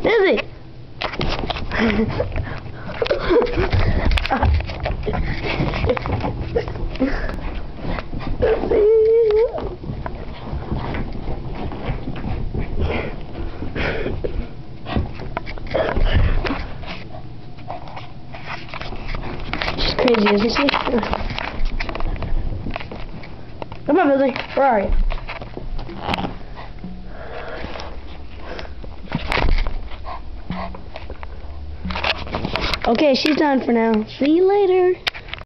Izzy! She's crazy, isn't she? Come on, Izzy. Where are you? Okay, she's done for now. See you later.